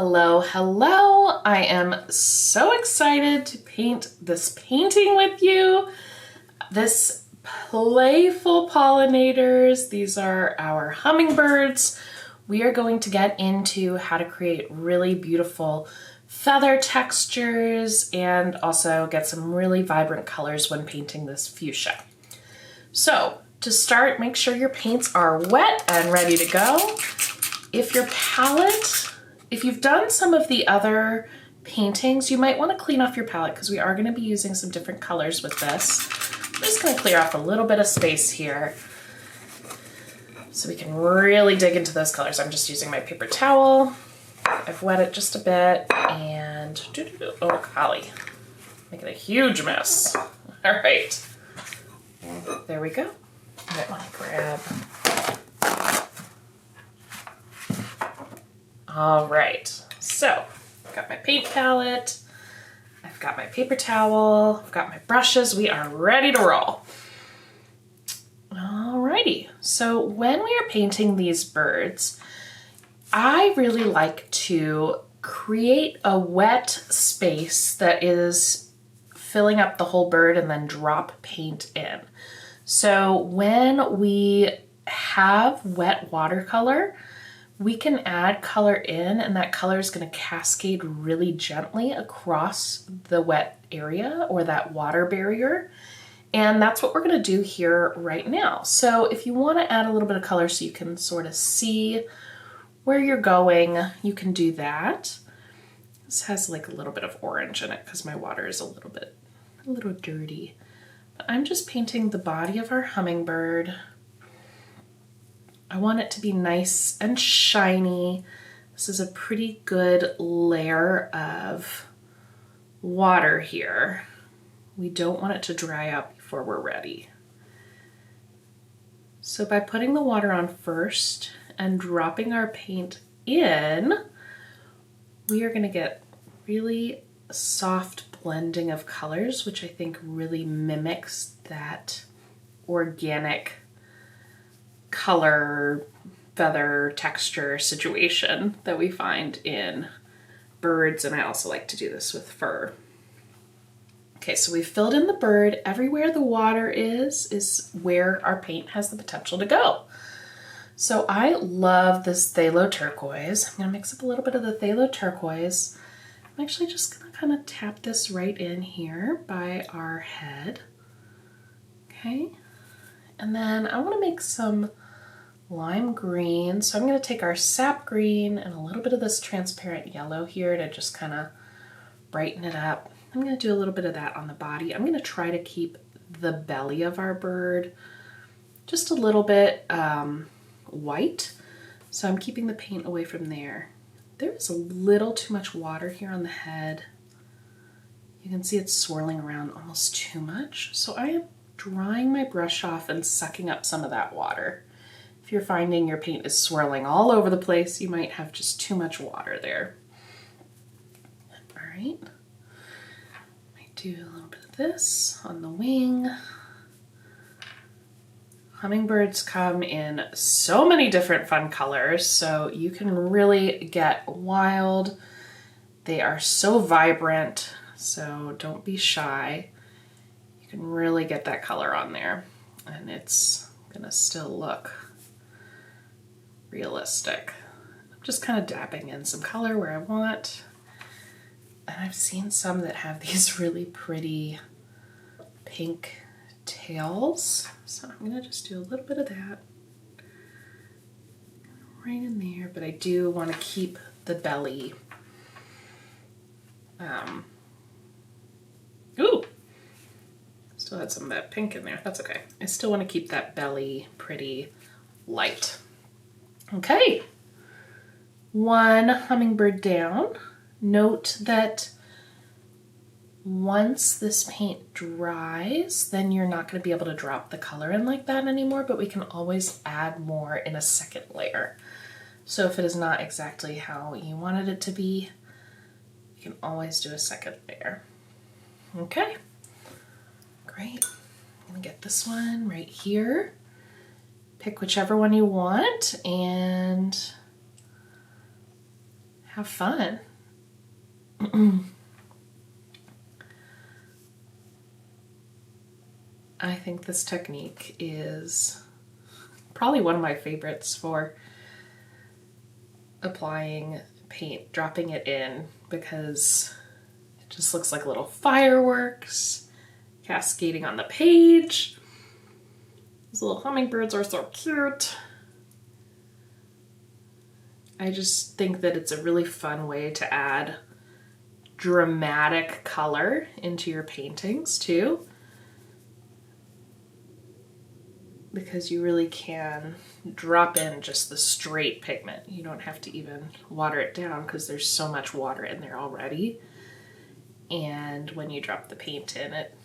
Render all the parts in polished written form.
Hello, hello. I am so excited to paint this painting with you. This Playful Pollinators, these are our hummingbirds. We are going to get into how to create really beautiful feather textures and also get some really vibrant colors when painting this fuchsia. So to start, make sure your paints are wet and ready to go. If your palette, if you've done some of the other paintings, you might want to clean off your palette because we are going to be using some different colors with this. I'm just going to clear off a little bit of space here so we can really dig into those colors. I'm just using my paper towel. I've wet it just a bit and, oh golly, making a huge mess. All right, there we go. I might want to grab. All right, so I've got my paint palette, I've got my paper towel, I've got my brushes. We are ready to roll. Alrighty, so when we are painting these birds, I really like to create a wet space that is filling up the whole bird and then drop paint in. So when we have wet watercolor, we can add color in and that color is going to cascade really gently across the wet area or that water barrier. And that's what we're going to do here right now. So if you want to add a little bit of color so you can sort of see where you're going, you can do that. This has like a little bit of orange in it because my water is a little dirty. But I'm just painting the body of our hummingbird. I want it to be nice and shiny. This is a pretty good layer of water here. We don't want it to dry out before we're ready. So by putting the water on first and dropping our paint in, we are going to get really soft blending of colors, which I think really mimics that organic color, feather, texture situation that we find in birds, and I also like to do this with fur. Okay, so we've filled in the bird. Everywhere the water is where our paint has the potential to go. So I love this phthalo turquoise. I'm gonna mix up a little bit of the phthalo turquoise. I'm actually just gonna kind of tap this right in here by our head. Okay, and then I wanna make some lime green. So I'm gonna take our sap green and a little bit of this transparent yellow here to just kind of brighten it up. I'm gonna do a little bit of that on the body. I'm gonna try to keep the belly of our bird just a little bit white. So I'm keeping the paint away from there. There's a little too much water here on the head. You can see it's swirling around almost too much. So I am drying my brush off and sucking up some of that water. If you're finding your paint is swirling all over the place, you might have just too much water there. All right. Do a little bit of this on the wing. Hummingbirds come in so many different fun colors, so you can really get wild. They are so vibrant, so don't be shy. You can really get that color on there, and it's gonna still look realistic. I'm just kind of dabbing in some color where I want. And I've seen some that have these really pretty pink tails. So I'm gonna just do a little bit of that right in there, but I do want to keep the belly. Ooh, still had some of that pink in there. That's okay. I still want to keep that belly pretty light. Okay, one hummingbird down. Note that once this paint dries, then you're not going to be able to drop the color in like that anymore, but we can always add more in a second layer. So if it is not exactly how you wanted it to be, you can always do a second layer. Okay, great. I'm going to get this one right here. Pick whichever one you want and have fun. I think this technique is probably one of my favorites for applying paint, dropping it in, because it just looks like little fireworks cascading on the page. These little hummingbirds are so cute. I just think that it's a really fun way to add dramatic color into your paintings too, because you really can drop in just the straight pigment. You don't have to even water it down because there's so much water in there already. And when you drop the paint in, it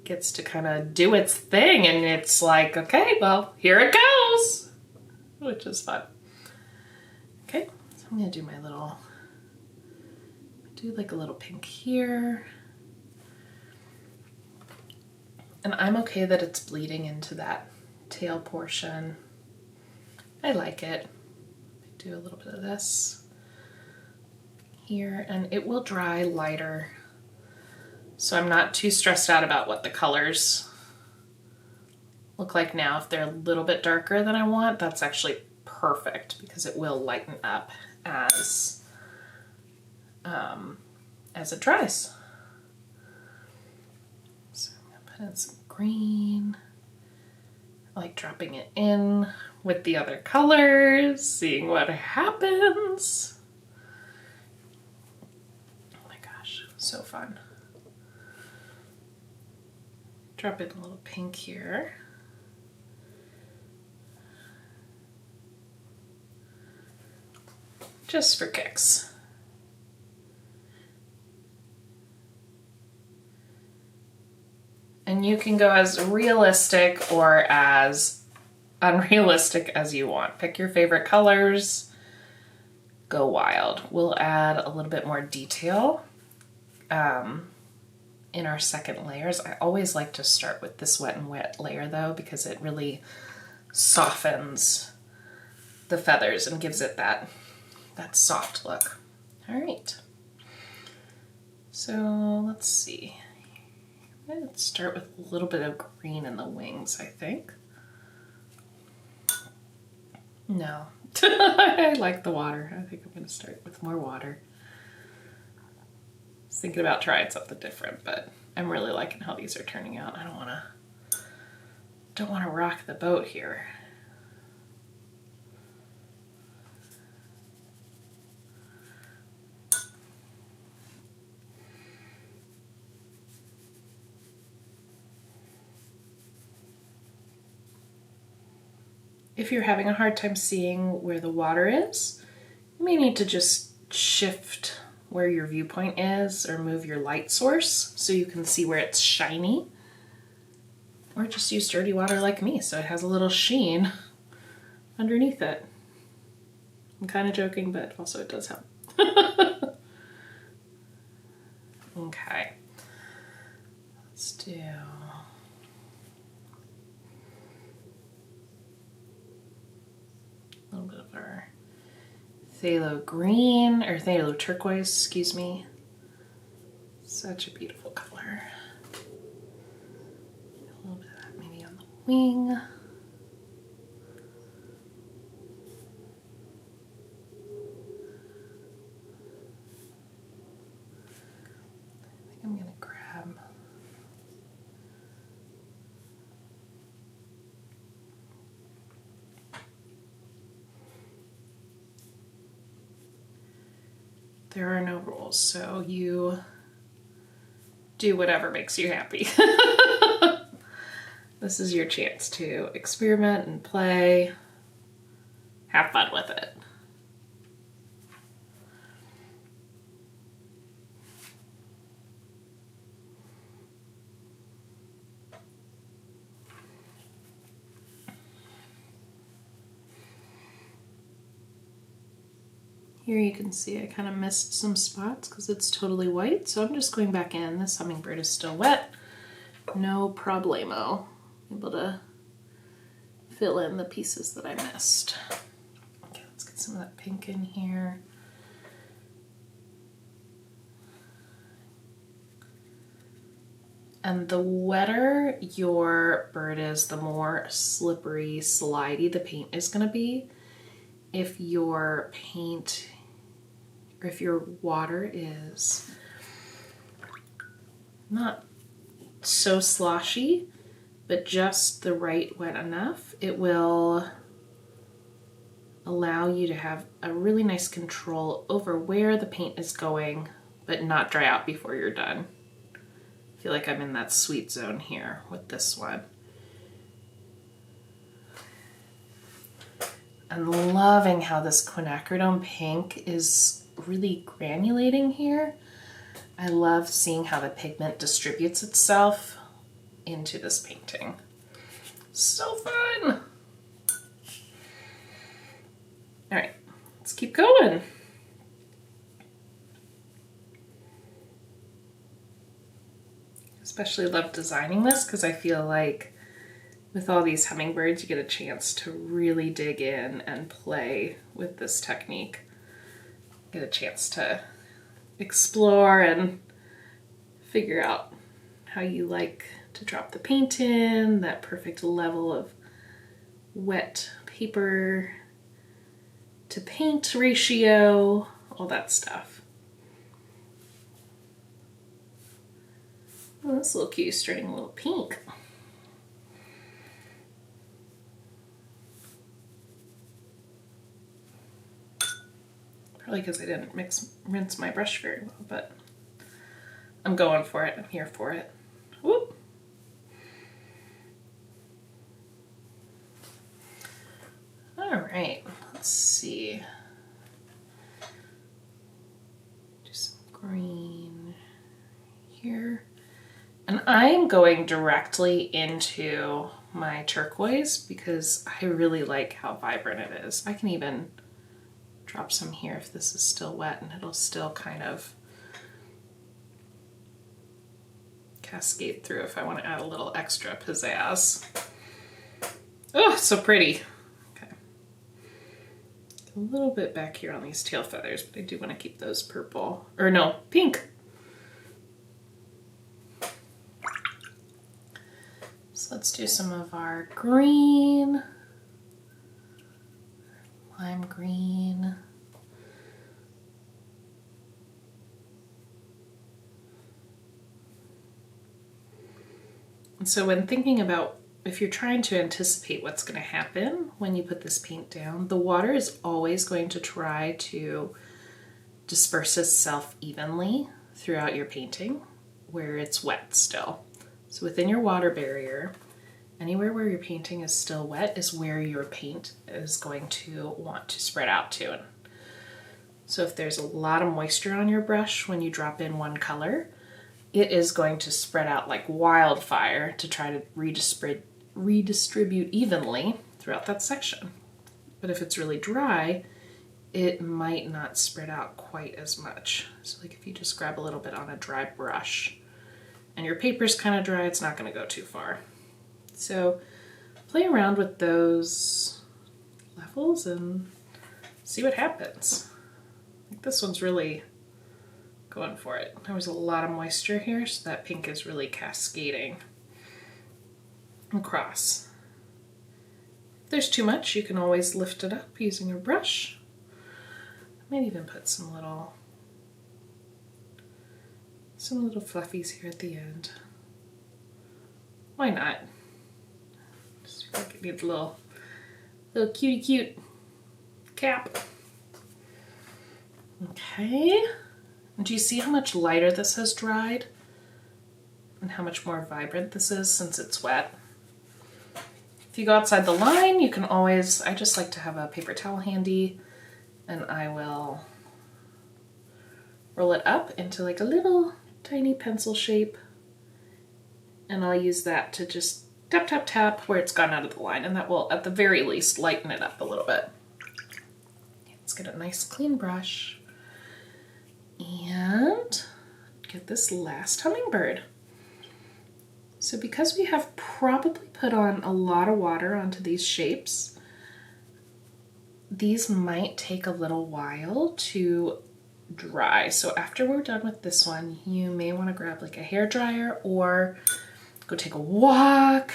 gets to kind of do its thing, and it's like, okay, well, here it goes, which is fun. Okay, so I'm gonna do my little, do like a little pink here. And I'm okay that it's bleeding into that tail portion. I like it. Do a little bit of this here, and it will dry lighter. So I'm not too stressed out about what the colors look like now. If they're a little bit darker than I want, that's actually perfect because it will lighten up as it dries. So I'm gonna put in some green. I like dropping it in with the other colors, seeing what happens. Oh my gosh, so fun. Drop in a little pink here. Just for kicks. And you can go as realistic or as unrealistic as you want. Pick your favorite colors, go wild. We'll add a little bit more detail in our second layers. I always like to start with this wet and wet layer though, because it really softens the feathers and gives it that soft look. All right, so let's see. Let's start with a little bit of green in the wings, I think. No, I like the water. I think I'm gonna start with more water. I was thinking about trying something different, but I'm really liking how these are turning out. I don't wanna rock the boat here. If you're having a hard time seeing where the water is, you may need to just shift where your viewpoint is or move your light source so you can see where it's shiny. Or just use dirty water like me so it has a little sheen underneath it. I'm kind of joking, but also it does help. Okay, let's do a little bit of our phthalo green, or phthalo turquoise, excuse me. Such a beautiful color. A little bit of that maybe on the wing. I think I'm gonna grab there are no rules, so you do whatever makes you happy. This is your chance to experiment and play, have fun with it. Here you can see I kind of missed some spots because it's totally white, so I'm just going back in. This hummingbird is still wet. No problemo. Able to fill in the pieces that I missed. Okay, let's get some of that pink in here. And the wetter your bird is, the more slippery, slidey the paint is going to be. If your paint, or if your water is not so sloshy, but just the right wet enough, it will allow you to have a really nice control over where the paint is going, but not dry out before you're done. I feel like I'm in that sweet zone here with this one. I'm loving how this quinacridone pink is really granulating here. I love seeing how the pigment distributes itself into this painting. So fun! All right, let's keep going. Especially love designing this because I feel like with all these hummingbirds, you get a chance to really dig in and play with this technique. Get a chance to explore and figure out how you like to drop the paint in, that perfect level of wet paper to paint ratio, all that stuff. Oh, this little cutie is turning a little pink. Probably because I didn't rinse my brush very well, but I'm going for it. I'm here for it. Whoop. All right, let's see. Do some green here. And I'm going directly into my turquoise because I really like how vibrant it is. I can even drop some here if this is still wet and it'll still kind of cascade through if I want to add a little extra pizzazz. Oh, so pretty. Okay. A little bit back here on these tail feathers, but I do want to keep those purple, or no, pink. So let's do some of our green, lime green. And so when thinking about, if you're trying to anticipate what's going to happen when you put this paint down, the water is always going to try to disperse itself evenly throughout your painting where it's wet still. So within your water barrier, anywhere where your painting is still wet is where your paint is going to want to spread out to. And so if there's a lot of moisture on your brush when you drop in one color, it is going to spread out like wildfire to try to redistribute evenly throughout that section. But if it's really dry, it might not spread out quite as much. So like if you just grab a little bit on a dry brush and your paper's kind of dry, it's not going to go too far. So play around with those levels and see what happens. Like this one's really going for it. There was a lot of moisture here, so that pink is really cascading across. If there's too much, you can always lift it up using your brush. I might even put some little fluffies here at the end. Why not? Just feel like it needs a little cutie cute cap. Okay. And do you see how much lighter this has dried? And how much more vibrant this is since it's wet? If you go outside the line, you can always, I just like to have a paper towel handy, and I will roll it up into like a little tiny pencil shape, and I'll use that to just tap, tap, tap where it's gone out of the line, and that will, at the very least, lighten it up a little bit. Let's get a nice clean brush and get this last hummingbird. So because we have probably put on a lot of water onto these shapes, these might take a little while to dry. So after we're done with this one, you may want to grab like a hair dryer or go take a walk,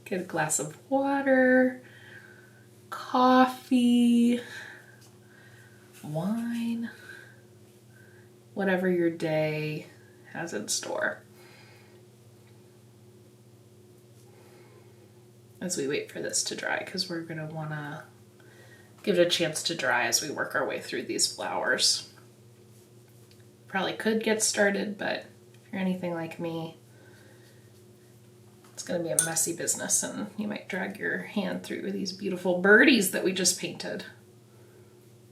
get a glass of water, coffee, wine, whatever your day has in store. As we wait for this to dry, because we're gonna wanna give it a chance to dry as we work our way through these flowers. Probably could get started, but if you're anything like me, it's gonna be a messy business and you might drag your hand through these beautiful birdies that we just painted.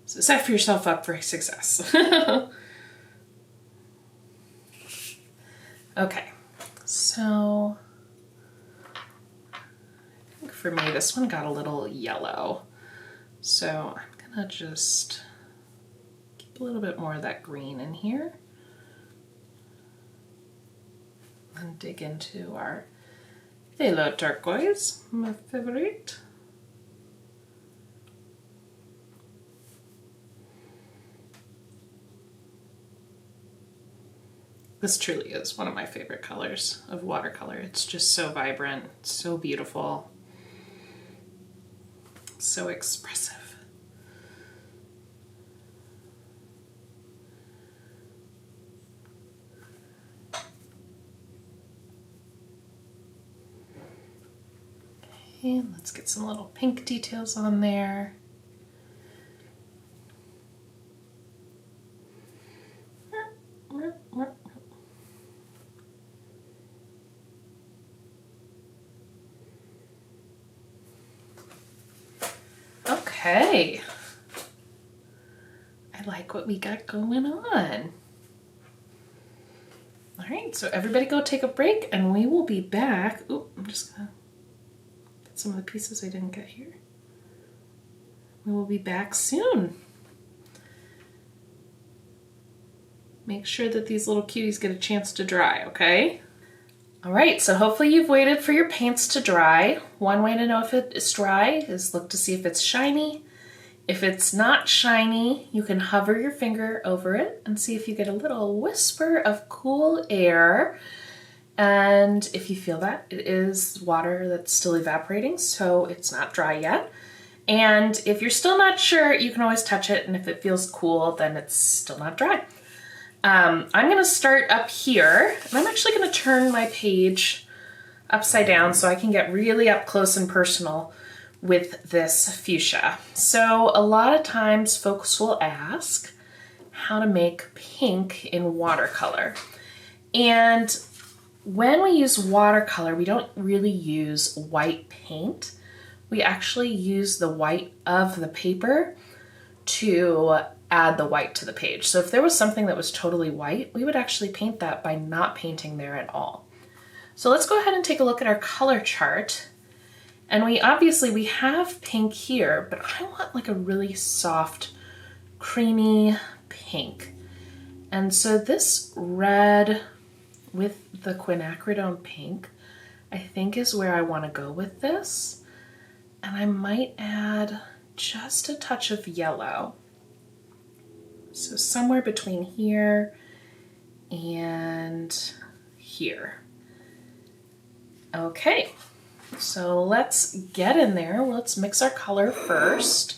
So set for yourself up for success. Okay, so I think for me this one got a little yellow. So I'm gonna just keep a little bit more of that green in here and dig into our phthalo turquoise, my favorite. This truly is one of my favorite colors of watercolor. It's just so vibrant, so beautiful, so expressive. Okay, let's get some little pink details on there. Okay, I like what we got going on. All right, so everybody go take a break and we will be back. Oop, I'm just gonna get some of the pieces I didn't get here. We will be back soon. Make sure that these little cuties get a chance to dry, okay? All right, so hopefully you've waited for your paints to dry. One way to know if it is dry is look to see if it's shiny. If it's not shiny, you can hover your finger over it and see if you get a little whisper of cool air. And if you feel that, it is water that's still evaporating, so it's not dry yet. And if you're still not sure, you can always touch it, and if it feels cool, then it's still not dry. I'm gonna start up here, and I'm actually gonna turn my page upside down so I can get really up close and personal with this fuchsia. So a lot of times folks will ask how to make pink in watercolor. And when we use watercolor, we don't really use white paint. We actually use the white of the paper to add the white to the page. So if there was something that was totally white, we would actually paint that by not painting there at all. So let's go ahead and take a look at our color chart. And we have pink here, but I want like a really soft, creamy pink. And so this red with the quinacridone pink, I think is where I want to go with this. And I might add just a touch of yellow. So somewhere between here and here. Okay, so let's get in there. Let's mix our color first.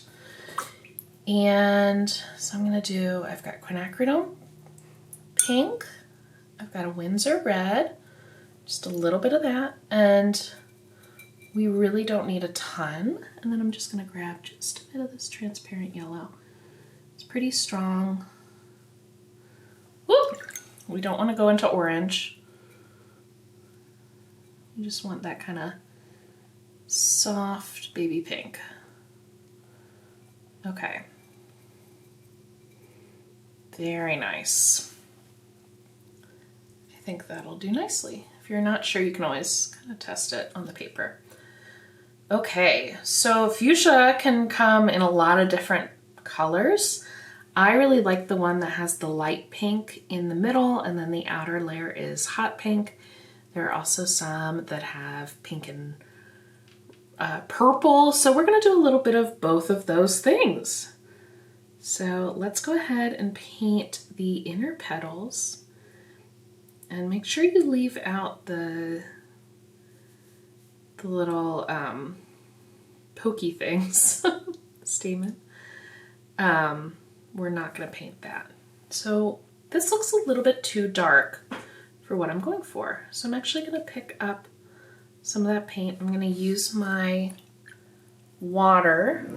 And so I'm gonna do, I've got quinacridone pink, I've got a Winsor red, just a little bit of that, and we really don't need a ton. And then I'm just gonna grab just a bit of this transparent yellow. It's pretty strong. Whoop! We don't want to go into orange. You just want that kind of soft baby pink. Okay. Very nice. I think that'll do nicely. If you're not sure, you can always kind of test it on the paper. Okay, so fuchsia can come in a lot of different colors. I really like the one that has the light pink in the middle and then the outer layer is hot pink. There are also some that have pink and purple, so we're gonna do a little bit of both of those things. So let's go ahead and paint the inner petals, and make sure you leave out the little pokey things, stamen. We're not going to paint that. So this looks a little bit too dark for what I'm going for. So I'm actually going to pick up some of that paint. I'm going to use my water,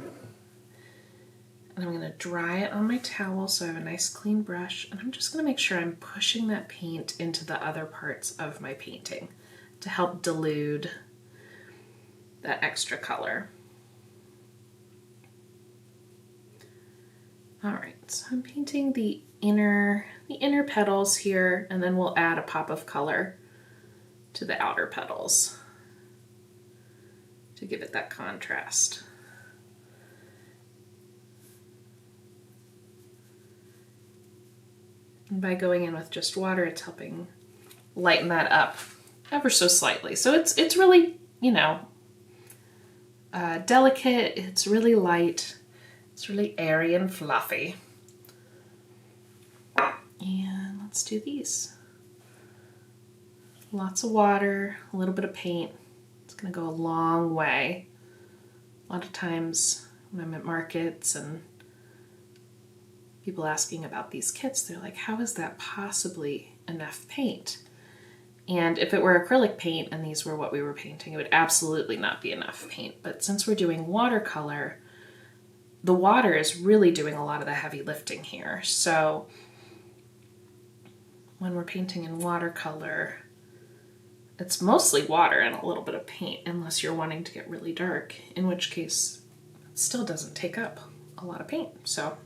and I'm going to dry it on my towel so I have a nice clean brush, and I'm just going to make sure I'm pushing that paint into the other parts of my painting to help dilute that extra color. All right, so I'm painting the inner petals here, and then we'll add a pop of color to the outer petals to give it that contrast. And by going in with just water, it's helping lighten that up ever so slightly. So it's really, you know, delicate, it's really light, it's really airy and fluffy. And let's do these. Lots of water, a little bit of paint. It's gonna go a long way. A lot of times when I'm at markets and people asking about these kits, they're like, how is that possibly enough paint? And if it were acrylic paint and these were what we were painting, it would absolutely not be enough paint. But since we're doing watercolor, the water is really doing a lot of the heavy lifting here. So when we're painting in watercolor, it's mostly water and a little bit of paint, unless you're wanting to get really dark, in which case it still doesn't take up a lot of paint. So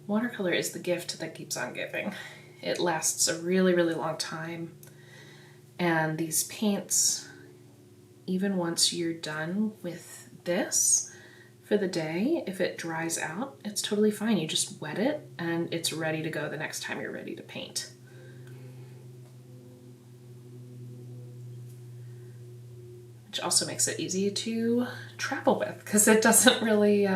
watercolor is the gift that keeps on giving. It lasts a really, really long time. And these paints, even once you're done with this for the day, if it dries out, it's totally fine. You just wet it and it's ready to go the next time you're ready to paint. Which also makes it easy to travel with, because it doesn't really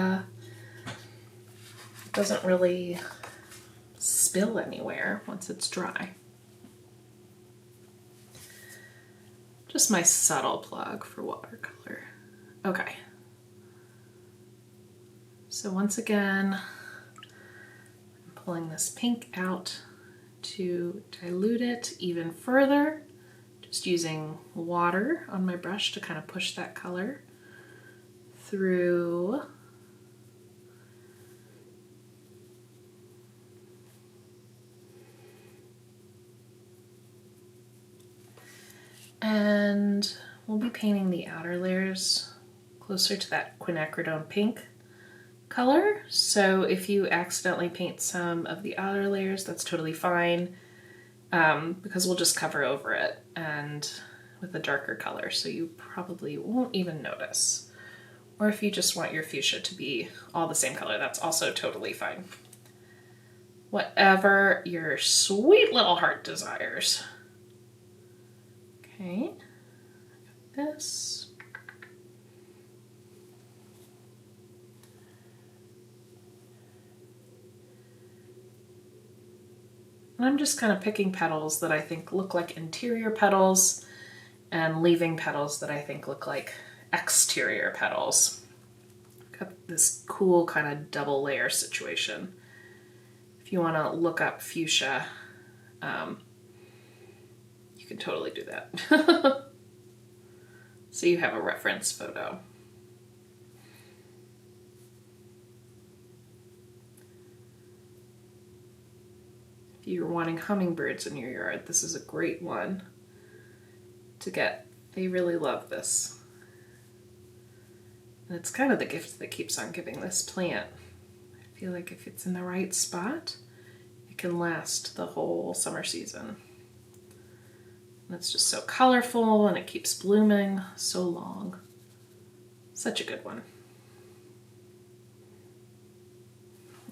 spill anywhere once it's dry. Just my subtle plug for watercolor. Okay. So once again, I'm pulling this pink out to dilute it even further, just using water on my brush to kind of push that color through. And we'll be painting the outer layers closer to that quinacridone pink color. So if you accidentally paint some of the outer layers, that's totally fine, because we'll just cover over it and with a darker color, so you probably won't even notice. Or if you just want your fuchsia to be all the same color, that's also totally fine. Whatever your sweet little heart desires. Okay, this. And I'm just kind of picking petals that I think look like interior petals and leaving petals that I think look like exterior petals. Got this cool kind of double layer situation. If you want to look up fuchsia, you can totally do that. So you have a reference photo. If you're wanting hummingbirds in your yard, this is a great one to get. They really love this. And it's kind of the gift that keeps on giving this plant. I feel like if it's in the right spot, it can last the whole summer season. And it's just so colorful and it keeps blooming so long. Such a good one.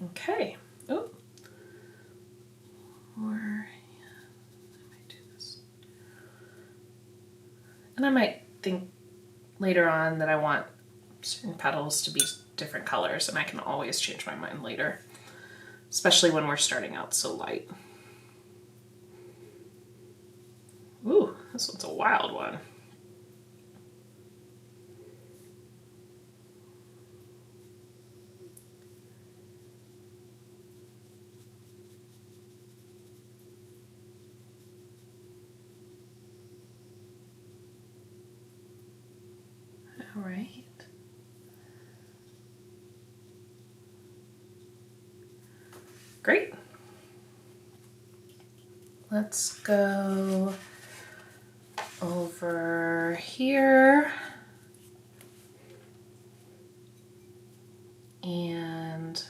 Okay. Oh. Or I might do this. And I might think later on that I want certain petals to be different colors, and I can always change my mind later, especially when we're starting out so light. Ooh, this one's a wild one. All right. Great. Let's go over here. And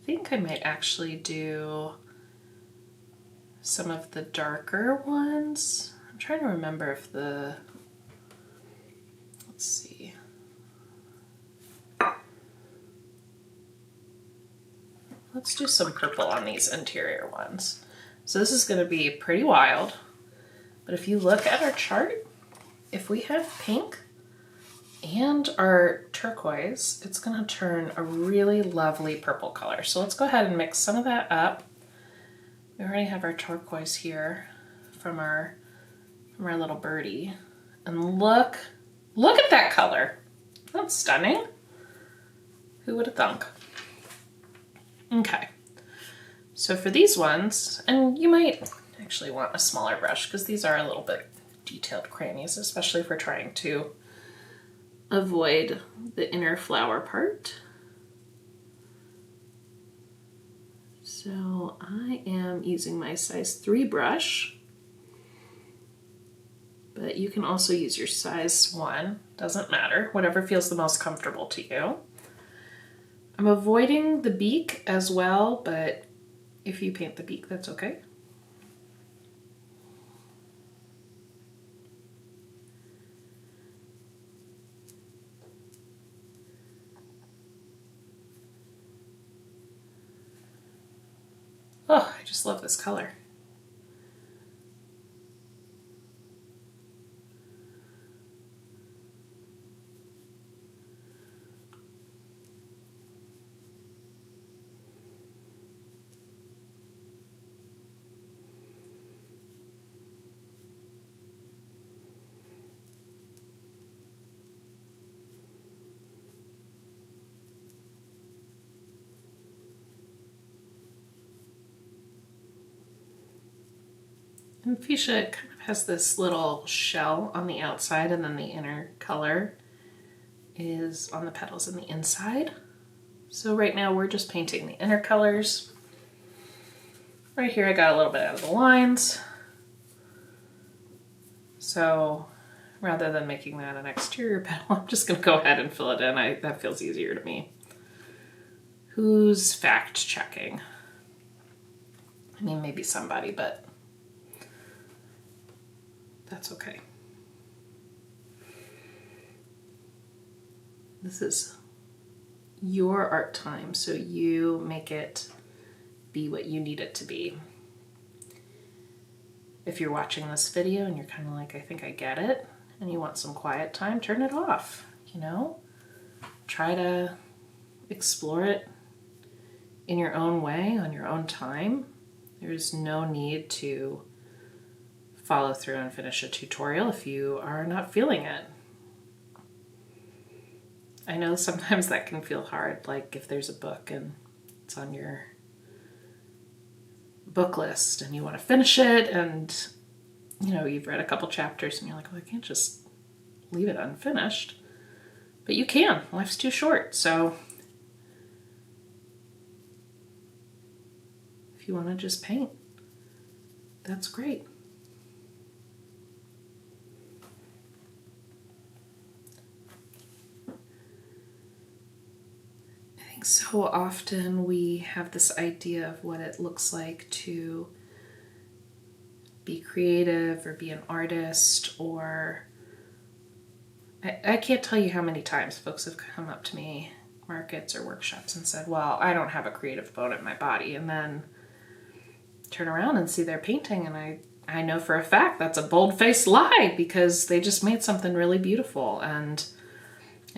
I think I might actually do some of the darker ones. I'm trying to remember if let's see. Let's do some purple on these interior ones. So this is going to be pretty wild, but if you look at our chart, if we have pink and our turquoise, it's going to turn a really lovely purple color. So let's go ahead and mix some of that up. We already have our turquoise here from our little birdie. And look at that color. That's stunning. Who would have thunk? Okay. So for these ones, and you might actually want a smaller brush because these are a little bit detailed crannies, especially if we're trying to avoid the inner flower part. So I am using my size 3 brush, but you can also use your size 1, doesn't matter, whatever feels the most comfortable to you. I'm avoiding the beak as well, but if you paint the beak, that's okay. Oh, I just love this color. And fuchsia kind of has this little shell on the outside, and then the inner color is on the petals on the inside. So right now we're just painting the inner colors. Right here I got a little bit out of the lines. So rather than making that an exterior petal, I'm just going to go ahead and fill it in. That feels easier to me. Who's fact checking? I mean, maybe somebody, but that's okay. This is your art time, so you make it be what you need it to be. If you're watching this video and you're kind of like, I think I get it, and you want some quiet time, turn it off, you know? Try to explore it in your own way, on your own time. There's no need to follow through and finish a tutorial if you are not feeling it. I know sometimes that can feel hard, like if there's a book and it's on your book list and you want to finish it, and you know, you've read a couple chapters and you're like, well, I can't just leave it unfinished. But you can. Life's too short. So if you want to just paint, that's great. So often we have this idea of what it looks like to be creative or be an artist, or I can't tell you how many times folks have come up to me, markets or workshops, and said, well, I don't have a creative bone in my body, and then turn around and see their painting, and I know for a fact that's a bold-faced lie, because they just made something really beautiful. And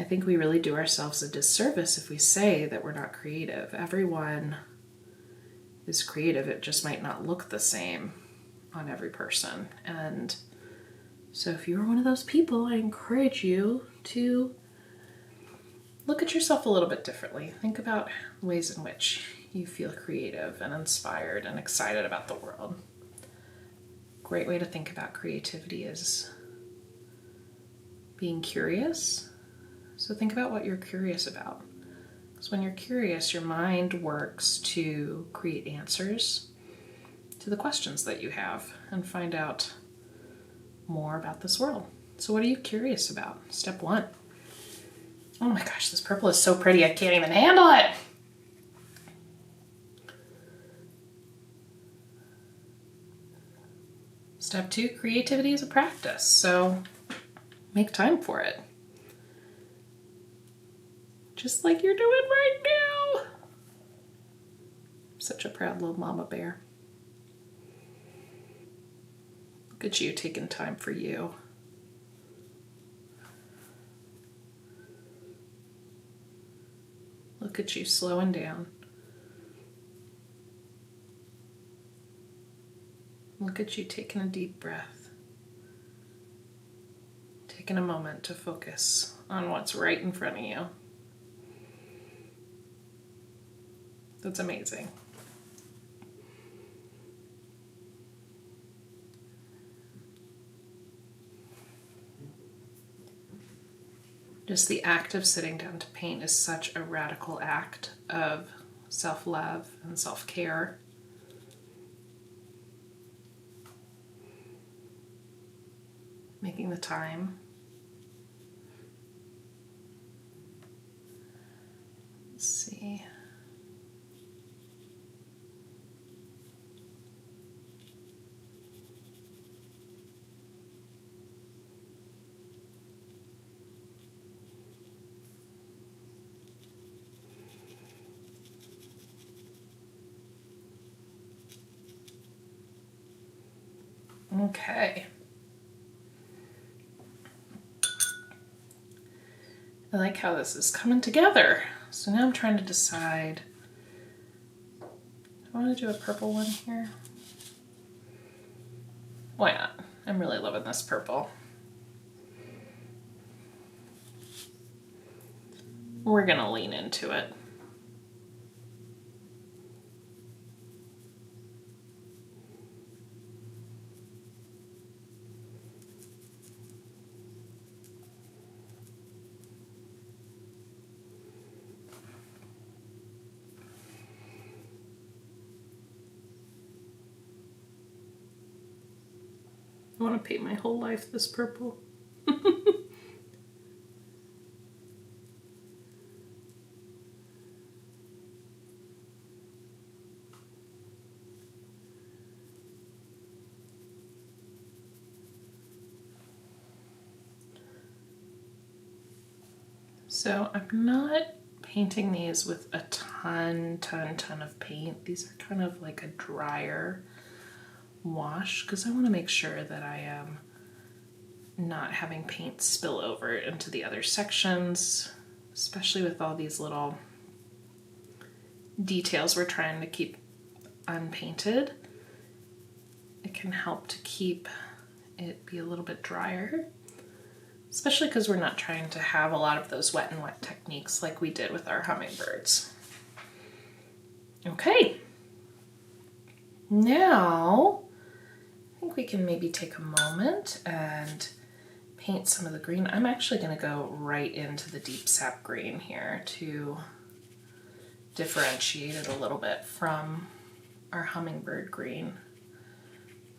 I think we really do ourselves a disservice if we say that we're not creative. Everyone is creative, it just might not look the same on every person. And so if you're one of those people, I encourage you to look at yourself a little bit differently. Think about ways in which you feel creative and inspired and excited about the world. Great way to think about creativity is being curious. So think about what you're curious about. Because when you're curious, your mind works to create answers to the questions that you have and find out more about this world. So what are you curious about? Step 1. Oh my gosh, this purple is so pretty, I can't even handle it. Step 2, creativity is a practice, so make time for it. Just like you're doing right now. Such a proud little mama bear. Look at you taking time for you. Look at you slowing down. Look at you taking a deep breath. Taking a moment to focus on what's right in front of you. That's amazing. Just the act of sitting down to paint is such a radical act of self-love and self-care. Making the time. Let's see. Okay. I like how this is coming together. So now I'm trying to decide. I want to do a purple one here. Why not? I'm really loving this purple. We're gonna lean into it. I want to paint my whole life this purple. So I'm not painting these with a ton of paint. These are kind of like a drier wash because I want to make sure that I am not having paint spill over into the other sections, especially with all these little details we're trying to keep unpainted. It can help to keep it be a little bit drier, especially because we're not trying to have a lot of those wet and wet techniques like we did with our hummingbirds. Okay, now I think we can maybe take a moment and paint some of the green. I'm actually going to go right into the deep sap green here to differentiate it a little bit from our hummingbird green.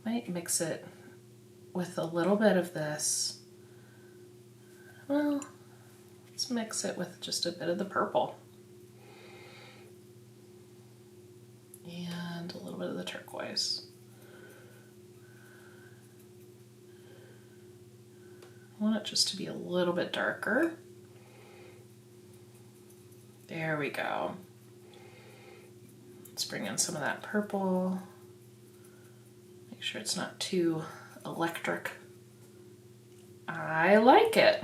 Might mix it with a little bit of this. Well, let's mix it with just a bit of the purple. And a little bit of the turquoise. I want it just to be a little bit darker. There we go. Let's bring in some of that purple. Make sure it's not too electric. I like it.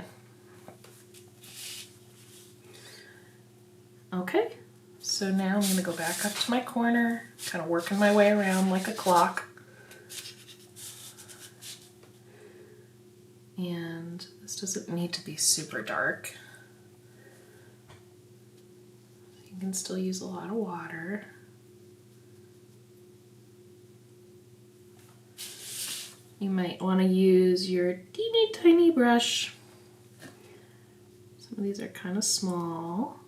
Okay, so now I'm gonna go back up to my corner, kind of working my way around like a clock. And this doesn't need to be super dark. You can still use a lot of water. You might want to use your teeny tiny brush. Some of these are kind of small.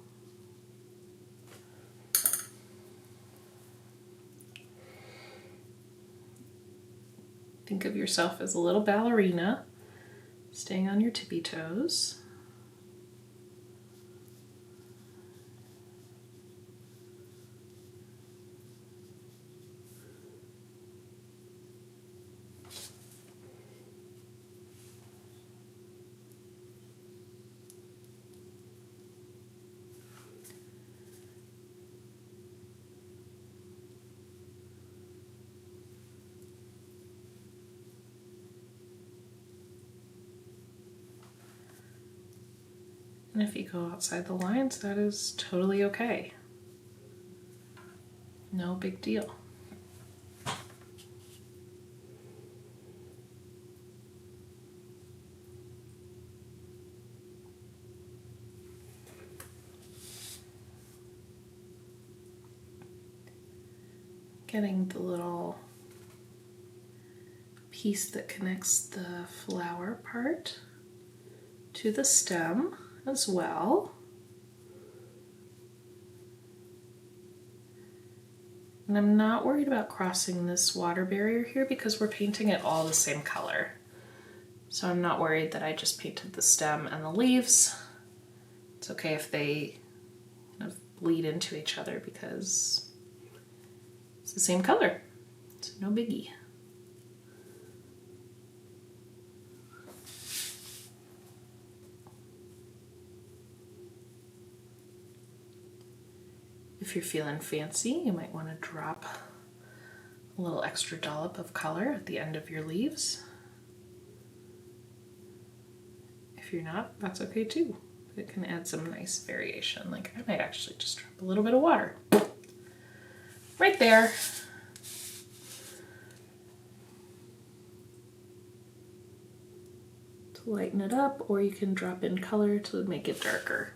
Think of yourself as a little ballerina, staying on your tippy toes. And if you go outside the lines, that is totally okay. No big deal. Getting the little piece that connects the flower part to the stem as well. And I'm not worried about crossing this water barrier here because we're painting it all the same color. So I'm not worried that I just painted the stem and the leaves. It's okay if they kind of bleed into each other because it's the same color. So no biggie. If you're feeling fancy, you might want to drop a little extra dollop of color at the end of your leaves. If you're not, that's okay too. It can add some nice variation. Like I might actually just drop a little bit of water right there. To lighten it up, or you can drop in color to make it darker.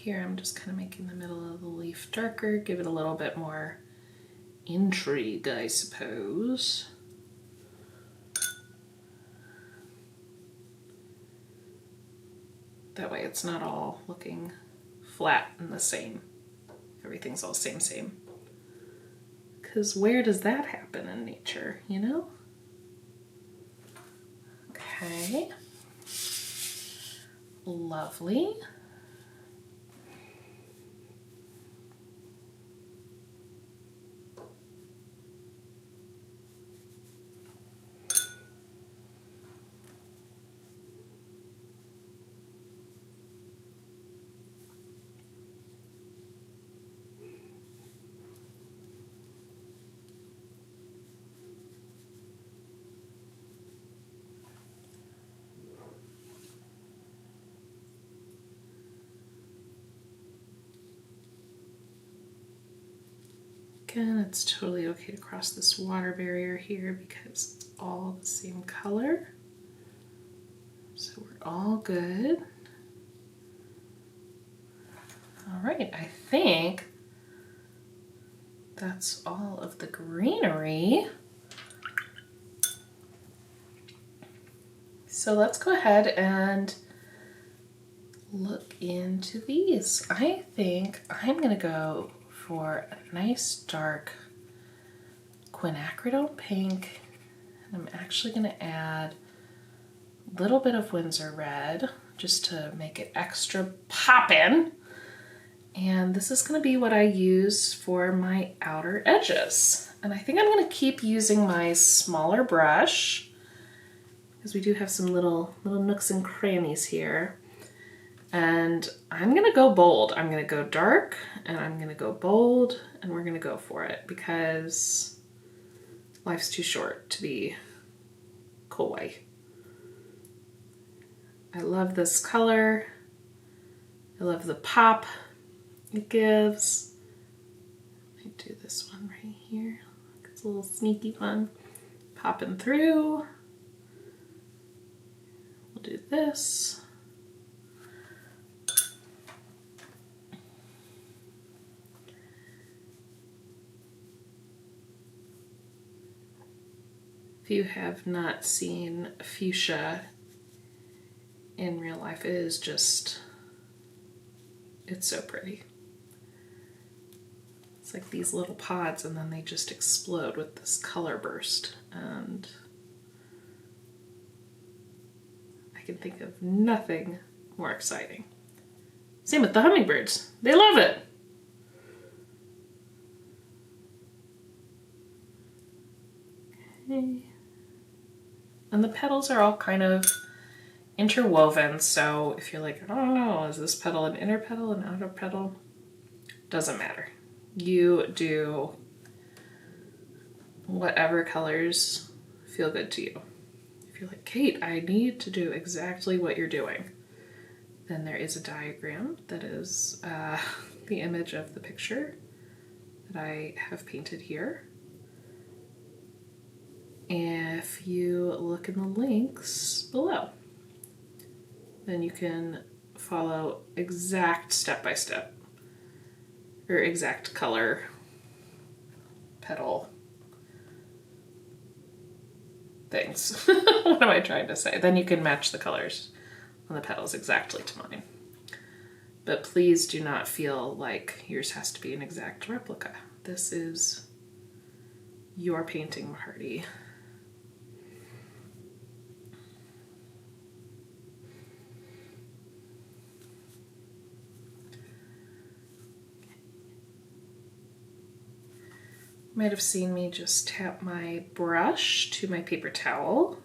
Here I'm just kind of making the middle of the leaf darker, give it a little bit more intrigue, I suppose. That way it's not all looking flat and the same. Everything's all same. Because where does that happen in nature, you know? Okay. Lovely. Again, it's totally okay to cross this water barrier here because it's all the same color. So we're all good. All right, I think that's all of the greenery. So let's go ahead and look into these. I think I'm gonna go for a nice dark quinacridone pink, and I'm actually gonna add a little bit of Winsor red just to make it extra poppin'. And this is gonna be what I use for my outer edges. And I think I'm gonna keep using my smaller brush because we do have some little nooks and crannies here. And I'm gonna go bold. I'm gonna go dark and I'm gonna go bold and we're gonna go for it because life's too short to be kawaii. I love this color. I love the pop it gives. Let me do this one right here. It's a little sneaky one. Popping through. We'll do this. If you have not seen fuchsia in real life, it is just, it's so pretty. It's like these little pods and then they just explode with this color burst. And I can think of nothing more exciting. Same with the hummingbirds. They love it. Okay. And the petals are all kind of interwoven, so if you're like, I don't know, is this petal an inner petal, an outer petal? Doesn't matter. You do whatever colors feel good to you. If you're like, Kate, I need to do exactly what you're doing, then there is a diagram that is the image of the picture that I have painted here. If you look in the links below, then you can follow exact step-by-step or exact color petal things. What am I trying to say? Then you can match the colors on the petals exactly to mine. But please do not feel like yours has to be an exact replica. This is your painting party. You might have seen me just tap my brush to my paper towel.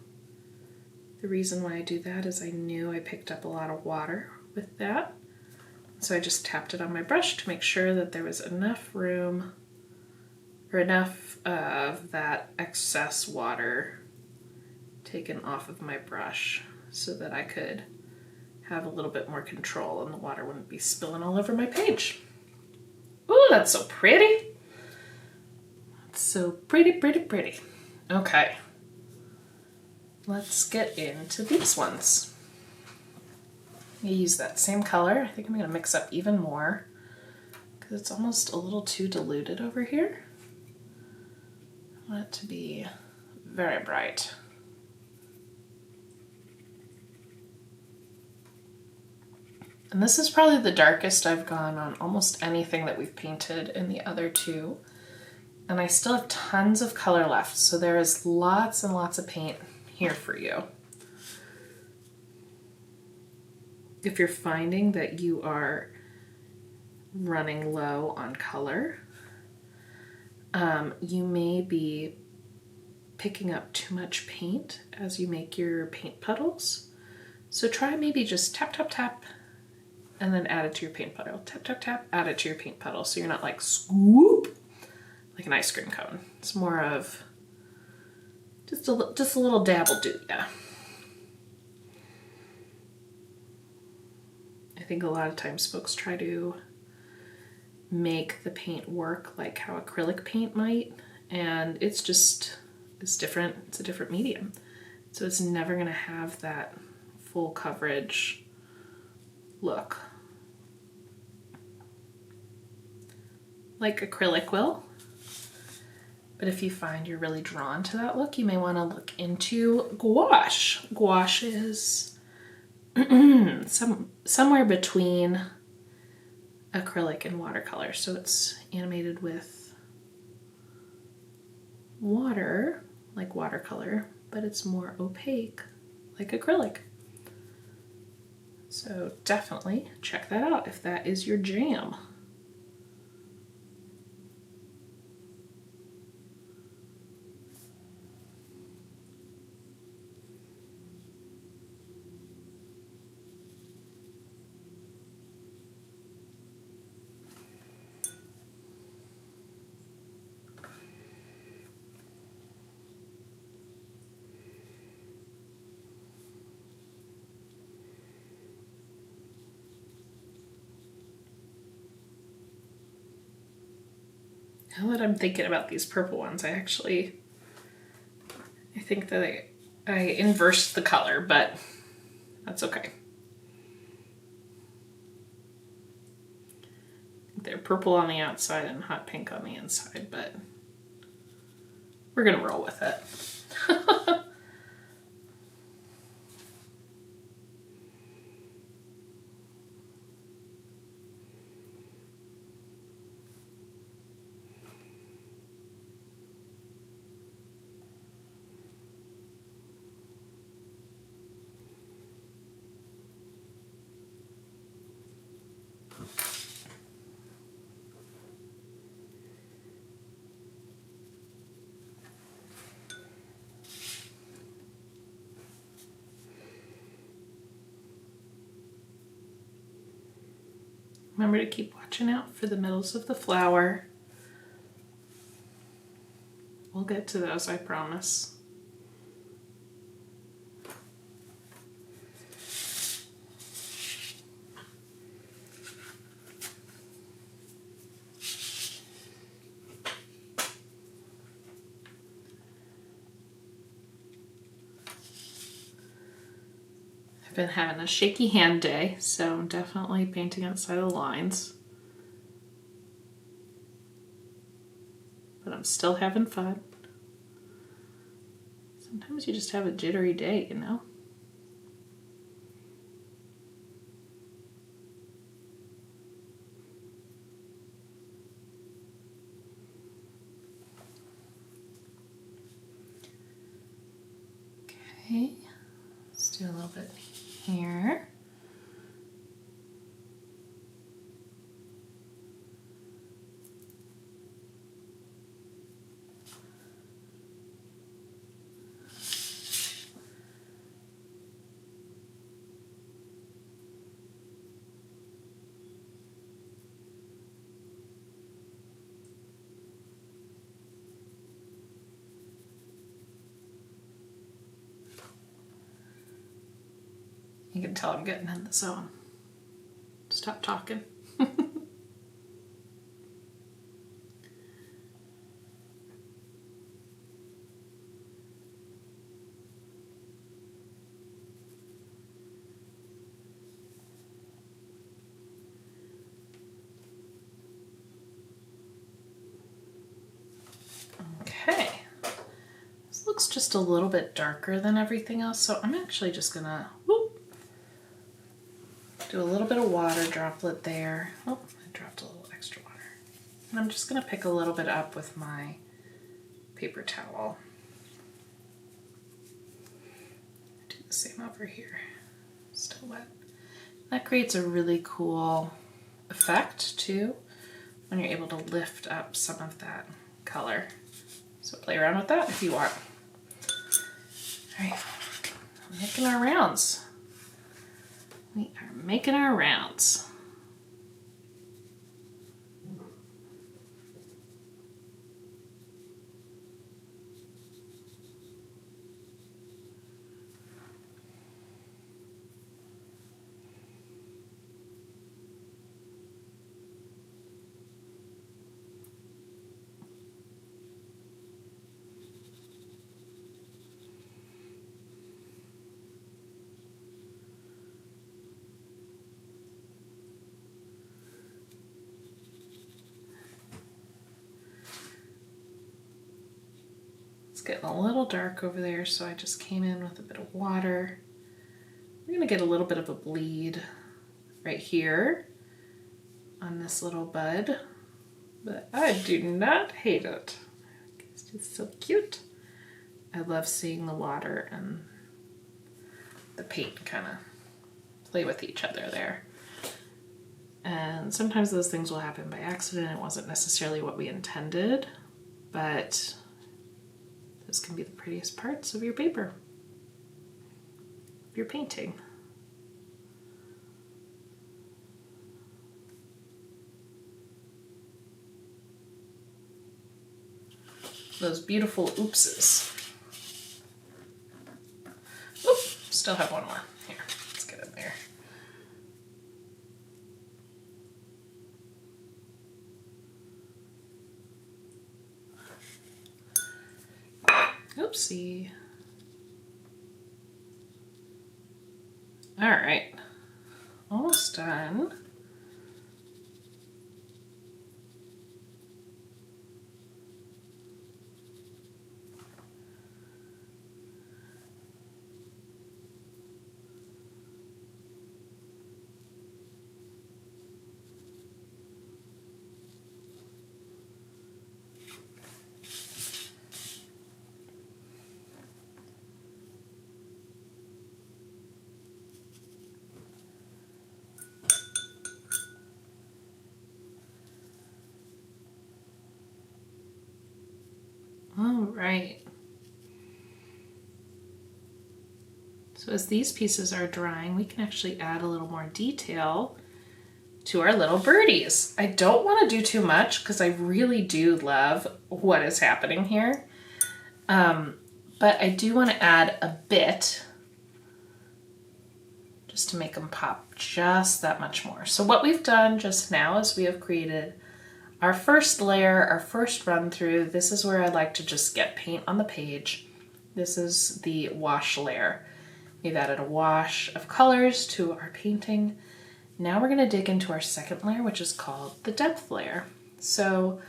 The reason why I do that is I knew I picked up a lot of water with that. So I just tapped it on my brush to make sure that there was enough room or enough of that excess water taken off of my brush so that I could have a little bit more control and the water wouldn't be spilling all over my page. Ooh, that's so pretty. So pretty, pretty, pretty. Okay, let's get into these ones. I'm gonna use that same color. I think I'm gonna mix up even more because it's almost a little too diluted over here. I want it to be very bright. And this is probably the darkest I've gone on almost anything that we've painted in the other two. And I still have tons of color left, so there is lots and lots of paint here for you. If you're finding that you are running low on color, you may be picking up too much paint as you make your paint puddles. So try maybe just tap, tap, tap, and then add it to your paint puddle. Tap, tap, tap, add it to your paint puddle. So you're not like swoop, like an ice cream cone. It's more of just a little dab will do ya. I think a lot of times folks try to make the paint work like how acrylic paint might, and it's different. It's a different medium. So it's never gonna have that full coverage look like acrylic will. But if you find you're really drawn to that look, you may want to look into gouache. Gouache is somewhere between acrylic and watercolor. So it's animated with water, like watercolor, but it's more opaque, like acrylic. So definitely check that out if that is your jam. Now that I'm thinking about these purple ones, I think that I inversed the color, but that's okay. They're purple on the outside and hot pink on the inside, but we're gonna roll with it. Remember to keep watching out for the middles of the flower. We'll get to those, I promise. I've been having a shaky hand day, so I'm definitely painting outside of the lines. But I'm still having fun. Sometimes you just have a jittery day, you know? Okay, let's do a little bit here. You can tell I'm getting in the zone. Stop talking. Okay. This looks just a little bit darker than everything else, so I'm actually just gonna do a little bit of water droplet there. Oh, I dropped a little extra water. And I'm just going to pick a little bit up with my paper towel. Do the same over here. Still wet. That creates a really cool effect too when you're able to lift up some of that color. So play around with that if you want. All right, making our rounds. We are making our rounds. Getting a little dark over there, so I just came in with a bit of water. We're gonna get a little bit of a bleed right here on this little bud, but I do not hate it. It's just so cute. I love seeing the water and the paint kind of play with each other there. And sometimes those things will happen by accident. It wasn't necessarily what we intended, but those can be the prettiest parts of your paper, of your painting. Those beautiful oopses. Oop, still have one more. Here, let's get in there. Oopsie. All right, almost done. All right. So as these pieces are drying, we can actually add a little more detail to our little birdies. I don't want to do too much because I really do love what is happening here. But I do want to add a bit just to make them pop just that much more. So what we've done just now is we have created our first layer, our first run through. This is where I like to just get paint on the page. This is the wash layer. We've added a wash of colors to our painting. Now we're going to dig into our second layer, which is called the depth layer. So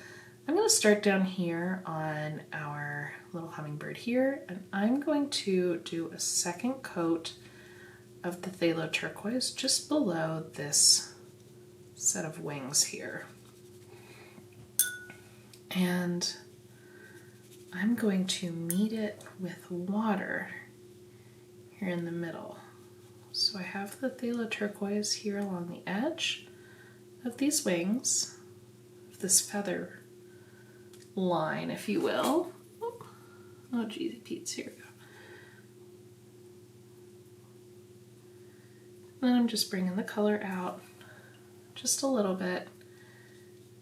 I'm going to start down here on our little hummingbird here, and I'm going to do a second coat of the phthalo turquoise just below this set of wings here. And I'm going to meet it with water here in the middle. So I have the phthalo turquoise here along the edge of these wings, of this feather line, if you will. Oh, geez, Pete's here we go. And then I'm just bringing the color out just a little bit.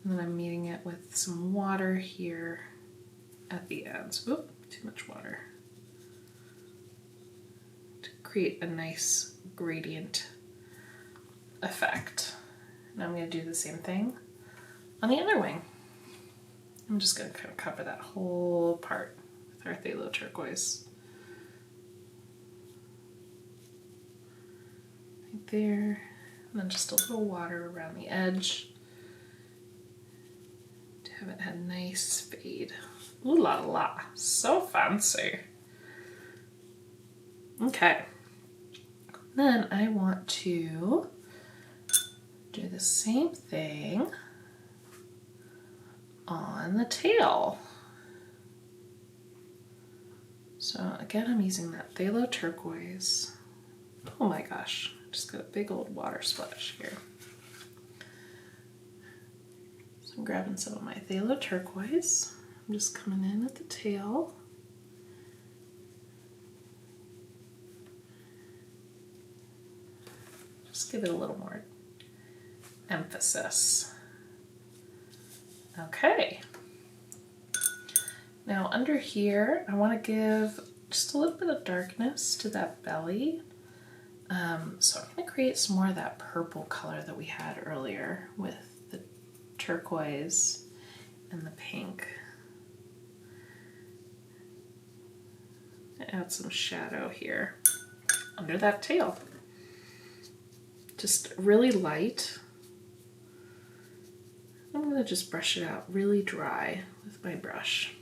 And then I'm meeting it with some water here at the ends. Oop, too much water. To create a nice gradient effect. Now I'm going to do the same thing on the other wing. I'm just going to kind of cover that whole part with our phthalo turquoise. Right there. And then just a little water around the edge to have it have a nice fade. Ooh la la, so fancy. Okay. Then I want to do the same thing on the tail. So again, I'm using that phthalo turquoise. Oh my gosh, I just got a big old water splash here. So I'm grabbing some of my phthalo turquoise. I'm just coming in at the tail. Just give it a little more emphasis. Okay. Now under here, I want to give just a little bit of darkness to that belly. So I'm going to create some more of that purple color that we had earlier with the turquoise and the pink. Add some shadow here under that tail. Just really light. I'm going to just brush it out really dry with my brush.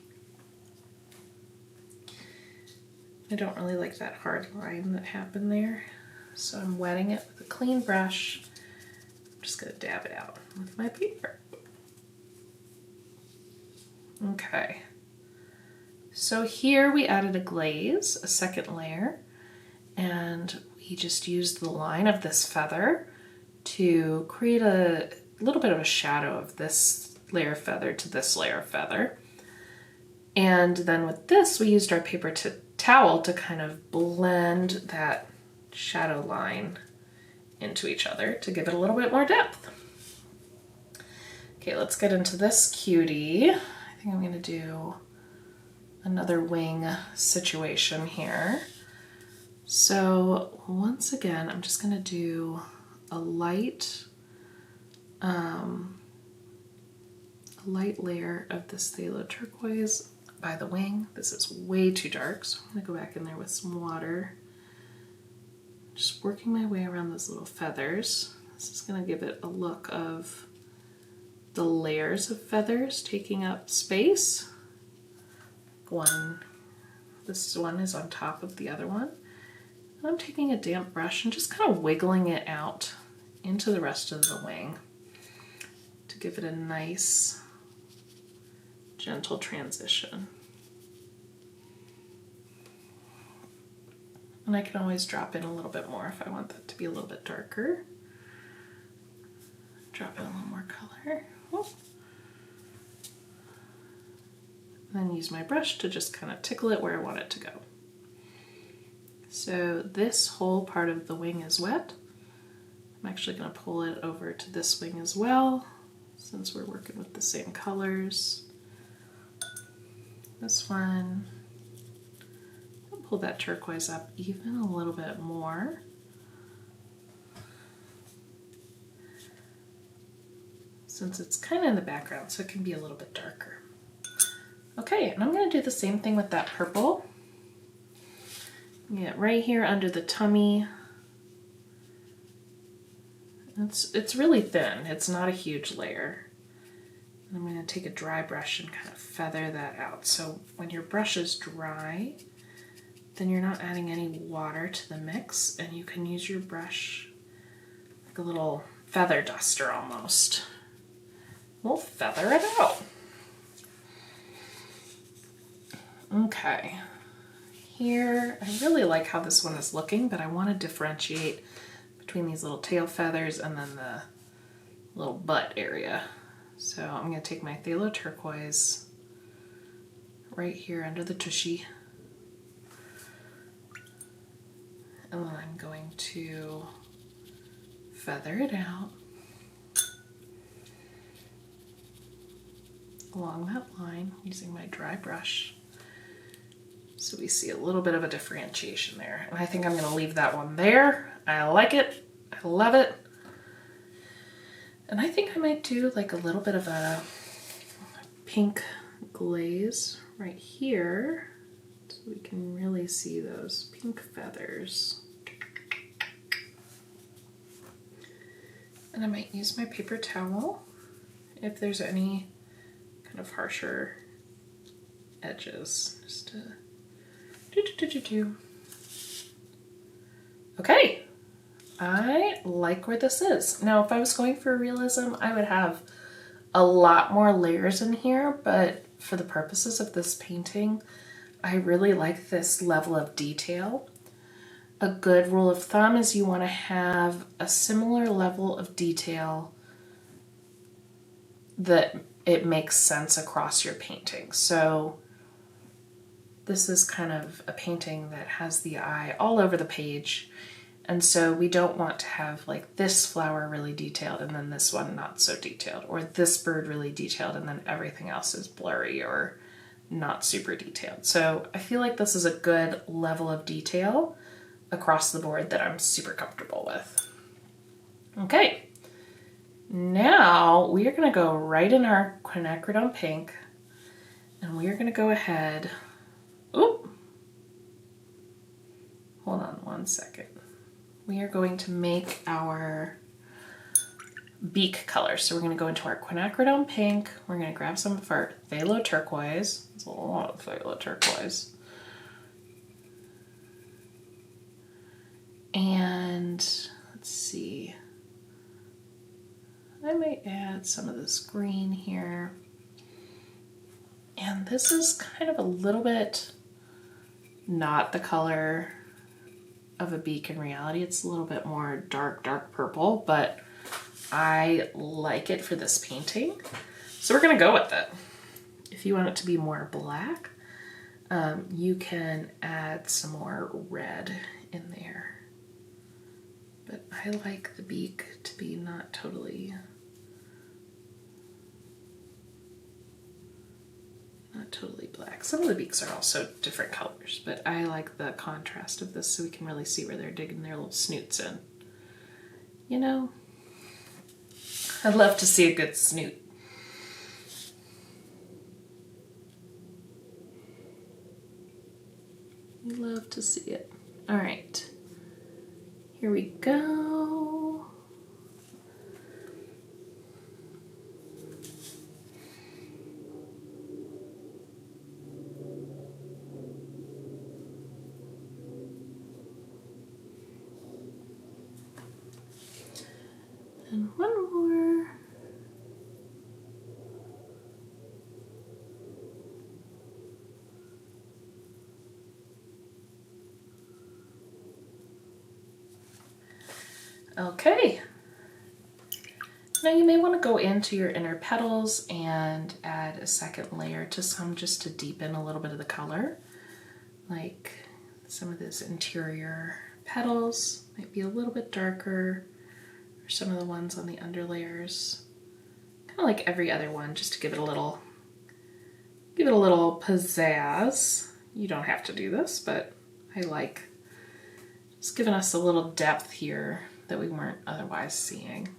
I don't really like that hard line that happened there, so I'm wetting it with a clean brush. I'm just going to dab it out with my paper. Okay. So here we added a glaze, a second layer, and we just used the line of this feather to create a little bit of a shadow of this layer of feather to this layer of feather. And then with this, we used our paper towel to kind of blend that shadow line into each other to give it a little bit more depth. Okay, let's get into this cutie. I think I'm going to do another wing situation here. So once again, I'm just going to do a light layer of this phthalo turquoise by the wing. This is way too dark, so I'm gonna go back in there with some water. Just working my way around those little feathers. This is gonna give it a look of the layers of feathers taking up space. This one is on top of the other one. And I'm taking a damp brush and just kind of wiggling it out into the rest of the wing to give it a nice, gentle transition. And I can always drop in a little bit more if I want that to be a little bit darker. Drop in a little more color. Oh. And then use my brush to just kind of tickle it where I want it to go. So this whole part of the wing is wet. I'm actually going to pull it over to this wing as well, since we're working with the same colors. This one, I'll pull that turquoise up even a little bit more. Since it's kind of in the background, so it can be a little bit darker. Okay, and I'm going to do the same thing with that purple. Get right here under the tummy. It's really thin. It's not a huge layer. And I'm going to take a dry brush and kind of feather that out. So when your brush is dry, then you're not adding any water to the mix, and you can use your brush like a little feather duster almost. We'll feather it out. Okay. Here, I really like how this one is looking, but I want to differentiate between these little tail feathers and then the little butt area. So I'm going to take my phthalo turquoise right here under the tushy, and then I'm going to feather it out along that line using my dry brush. So we see a little bit of a differentiation there. And I think I'm going to leave that one there. I like it. I love it. And I think I might do like a little bit of a pink glaze right here so we can really see those pink feathers. And I might use my paper towel if there's any kind of harsher edges, just to Okay, I like where this is. Now, if I was going for realism, I would have a lot more layers in here, but for the purposes of this painting, I really like this level of detail. A good rule of thumb is you want to have a similar level of detail that it makes sense across your painting. So this is kind of a painting that has the eye all over the page. And so we don't want to have like this flower really detailed and then this one not so detailed, or this bird really detailed and then everything else is blurry or not super detailed. So I feel like this is a good level of detail across the board that I'm super comfortable with. Okay, now we are going to go right in our quinacridone pink, and we are going to go ahead. Oop! Hold on one second. We are going to make our beak color. So we're going to go into our quinacridone pink. We're going to grab some of our phthalo turquoise. It's a lot of phthalo turquoise. And let's see. I might add some of this green here. And this is kind of a little bit not the color of a beak in reality. It's a little bit more dark purple, but I like it for this painting. So we're gonna go with it. If you want it to be more black, you can add some more red in there. But I like the beak to be not totally black. Some of the beaks are also different colors, but I like the contrast of this so we can really see where they're digging their little snoots in. You know, I'd love to see a good snoot. You love to see it. All right, here we go. And one more. Okay. Now you may want to go into your inner petals and add a second layer to some just to deepen a little bit of the color. Like some of those interior petals might be a little bit darker, or some of the ones on the under layers. Kind of like every other one, just to give it a little pizzazz. You don't have to do this, but I like just giving us a little depth here that we weren't otherwise seeing.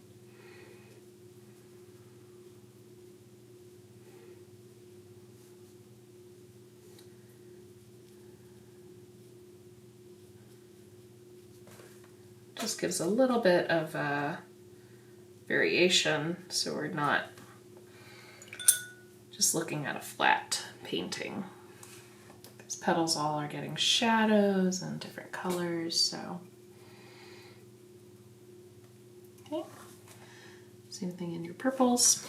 Just gives a little bit of variation, so we're not just looking at a flat painting. These petals all are getting shadows and different colors, so. Okay, same thing in your purples.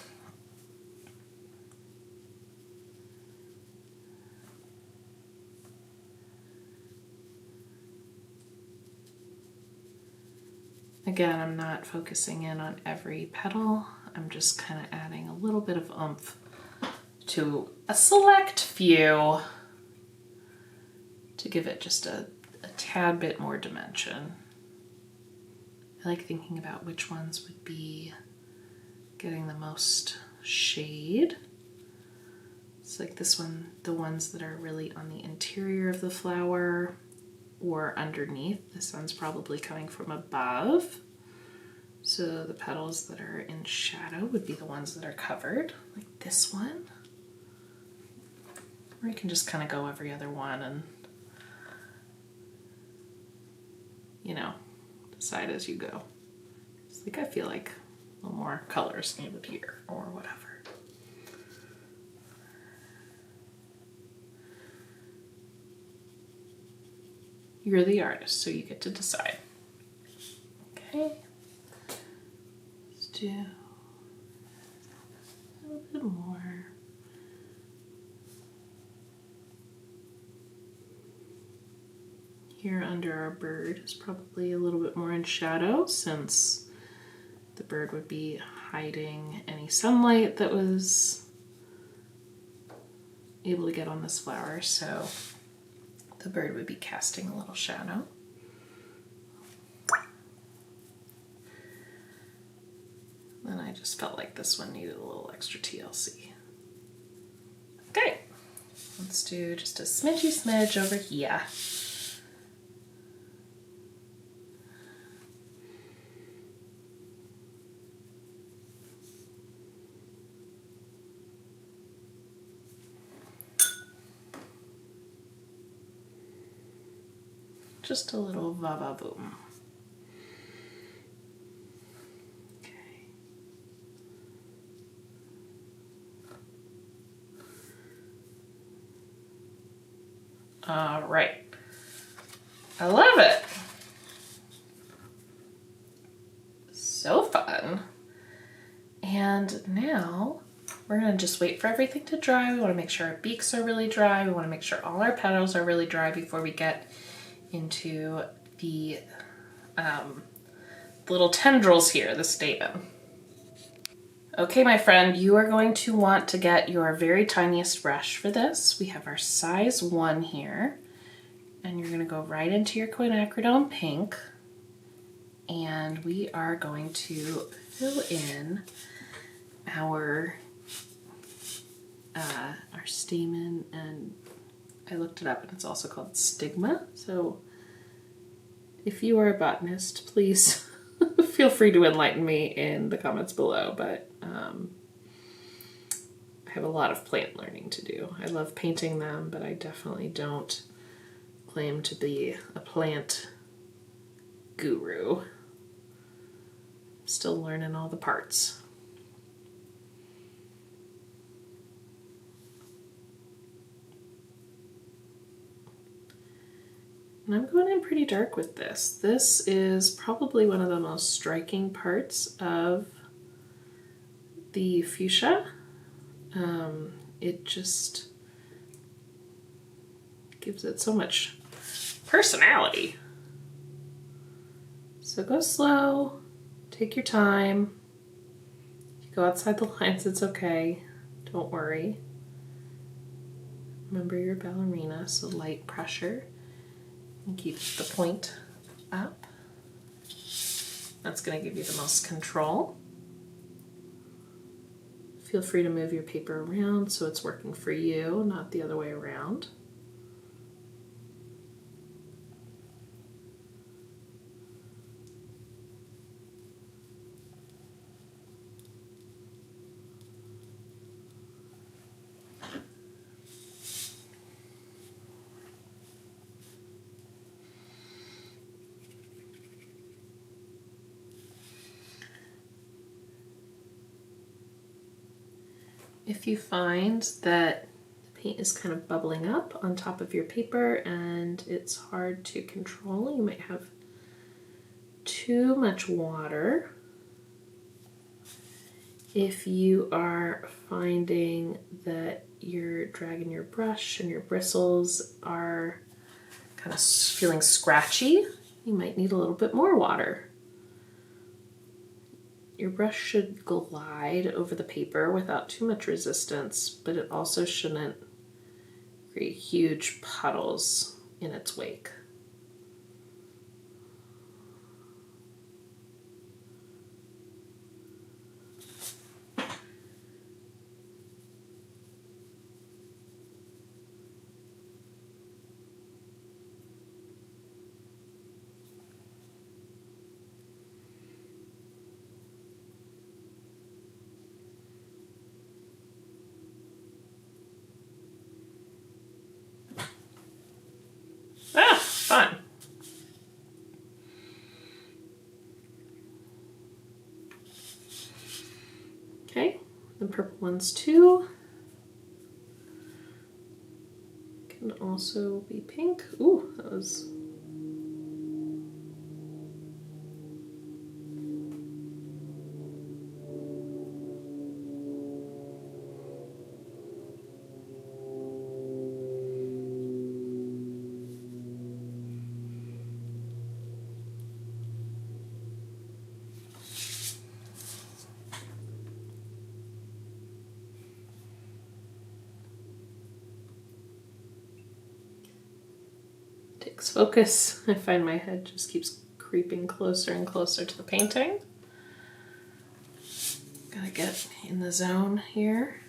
Again, I'm not focusing in on every petal. I'm just kind of adding a little bit of oomph to a select few to give it just a tad bit more dimension. I like thinking about which ones would be getting the most shade. It's like this one, the ones that are really on the interior of the flower or underneath. This one's probably coming from above. So the petals that are in shadow would be the ones that are covered, like this one. Or you can just kind of go every other one and, you know, decide as you go. It's like I feel like a little more colors needed here or whatever. You're the artist, so you get to decide. Okay. Let's do a little bit more. Here under our bird is probably a little bit more in shadow, since the bird would be hiding any sunlight that was able to get on this flower, so the bird would be casting a little shadow. Then I just felt like this one needed a little extra TLC. Okay, let's do just a smidgy smidge over here. Just a little va-va-boom. Okay. All right. I love it. So fun. And now we're gonna just wait for everything to dry. We wanna make sure our beaks are really dry. We wanna make sure all our petals are really dry before we get into the little tendrils here, the stamen. Okay, my friend, you are going to want to get your very tiniest brush for this. We have our size 1 here, and you're gonna go right into your quinacridone pink, and we are going to fill in our stamen, and I looked it up and it's also called stigma. So if you are a botanist, please feel free to enlighten me in the comments below, but I have a lot of plant learning to do. I love painting them, but I definitely don't claim to be a plant guru. Still learning all the parts. And I'm going in pretty dark with this. This is probably one of the most striking parts of the fuchsia. It just gives it so much personality. So go slow, take your time. If you go outside the lines, it's okay. Don't worry. Remember you're a ballerina, so light pressure. And keep the point up. That's going to give you the most control. Feel free to move your paper around so it's working for you, not the other way around. If you find that the paint is kind of bubbling up on top of your paper and it's hard to control, you might have too much water. If you are finding that you're dragging your brush and your bristles are kind of feeling scratchy, you might need a little bit more water. Your brush should glide over the paper without too much resistance, but it also shouldn't create huge puddles in its wake. Fun. Okay, the purple ones too. Can also be pink. Ooh, that was... takes focus. I find my head just keeps creeping closer and closer to the painting. Gotta get in the zone here.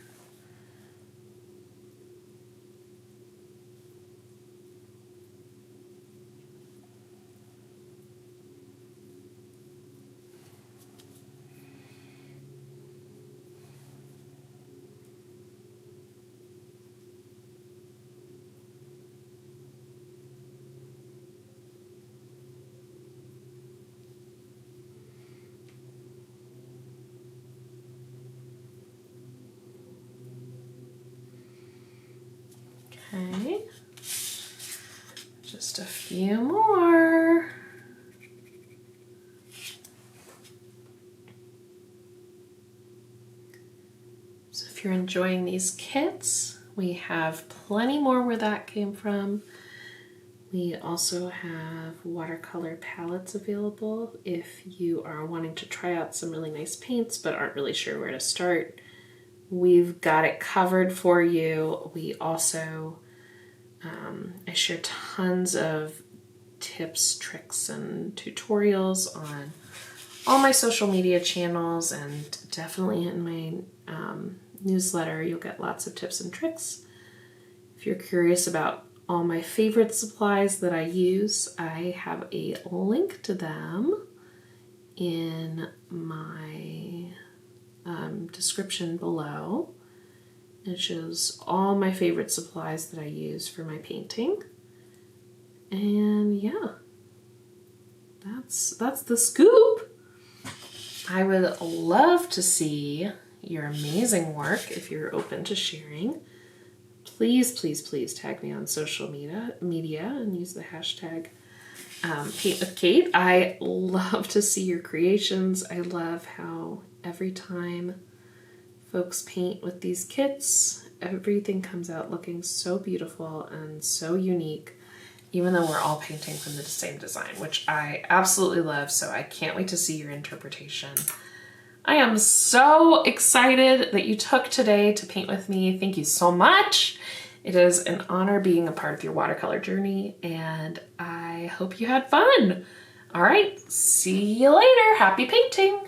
Okay, just a few more. So if you're enjoying these kits, we have plenty more where that came from. We also have watercolor palettes available if you are wanting to try out some really nice paints but aren't really sure where to start. We've got it covered for you. We also I share tons of tips, tricks, and tutorials on all my social media channels, and definitely in my newsletter you'll get lots of tips and tricks. If you're curious about all my favorite supplies that I use, I have a link to them in my description below. It shows all my favorite supplies that I use for my painting. And yeah, that's the scoop. I would love to see your amazing work if you're open to sharing. Please, please, please tag me on social media and use the hashtag Paint with Kate. I love to see your creations. I love how every time folks paint with these kits, everything comes out looking so beautiful and so unique, even though we're all painting from the same design, which I absolutely love. So I can't wait to see your interpretation. I am so excited that you took today to paint with me. Thank you so much. It is an honor being a part of your watercolor journey, and I hope you had fun. All right, see you later. Happy painting.